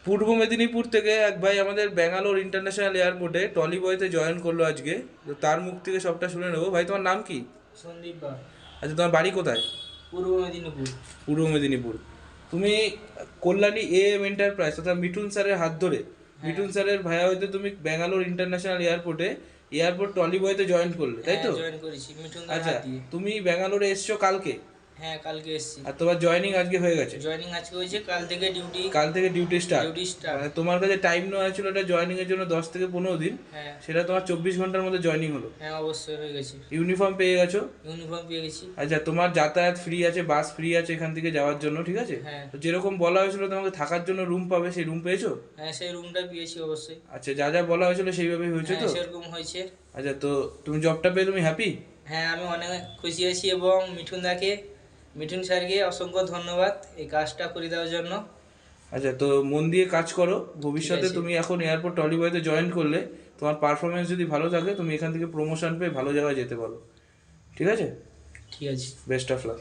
পূর্ব মেদিনীপুর থেকে এক ভাই আমাদের ব্যাঙ্গালোর ইন্টারন্যাশনাল এয়ারপোর্টে ট্রলি বয়তে জয়েন করলো আজকে। তো তার মুখ থেকে সবটা শুনে নেবো। ভাই, তোমার নাম কি? সন্দীপ বার। আচ্ছা, তোমার বাড়ি কোথায়? পূর্ব মেদিনীপুর। পূর্ব মেদিনীপুর। তুমি কল্যাণী এম এন্টারপ্রাইজ তথা মিঠুন স্যারের হাত ধরে, হ্যাঁ মিঠুন স্যারের ভাইয়া হইতে তুমি ব্যাঙ্গালোর ইন্টারন্যাশনাল এয়ারপোর্টে এয়ারপোর্ট ট্রলি বয়তে জয়েন করলে, তাই হ্যাঁ তো? জয়েন করেছি মিঠুনদার আচ্ছা, হাত দিয়ে। তুমি ব্যাঙ্গালোরে এসছো কালকে, হ্যাঁ কালকে এসেছি। আর তোমার জয়েনিং আজকে হয়ে গেছে। জয়েনিং আজকে হয়েছে, কাল থেকে ডিউটি। কাল থেকে ডিউটি স্টার্ট। Duty start. মানে তোমার কাছে টাইম নেওয়া হয়েছিল এটা জয়েনিং এর জন্য 10 থেকে 15 দিন, হ্যাঁ সেটা তোমার 24 ঘন্টার মধ্যে জয়েনিং হলো। হ্যাঁ অবশ্যই হয়ে গেছে। ইউনিফর্ম পেয়ে গেছো। ইউনিফর্ম পেয়ে গেছি। আচ্ছা, তোমার যাতায়াত ফ্রি আছে, বাস ফ্রি আছে এখান থেকে যাওয়ার জন্য, ঠিক আছে? হ্যাঁ তো যেরকম বলা হয়েছিল তোমাকে থাকার জন্য রুম পাবে, সেই রুম পেয়েছো? হ্যাঁ সেই রুমটা পেয়েছি অবশ্যই। আচ্ছা, যা যা বলা হয়েছিল সেইভাবেই হয়েছে হ্যাঁ তো? সেরকম হয়েছে। আচ্ছা, তো তুমি জবটা পেয়ে তুমি হ্যাপি? হ্যাঁ আমি অনেক খুশি আছি, এবং মিঠুন স্যারকে অসংখ্য ধন্যবাদ এই কাজটা করে দেওয়ার জন্য। আচ্ছা, তো মন দিয়ে কাজ করো। ভবিষ্যতে আছে। তুমি এখন এয়ারপোর্ট টলিবয়তে জয়েন করলে তোমার পারফরমেন্স যদি ভালো থাকে তুমি এখান থেকে প্রমোশন পেয়ে ভালো জায়গায় যেতে পারো, ঠিক আছে? ঠিক আছে। Best of luck.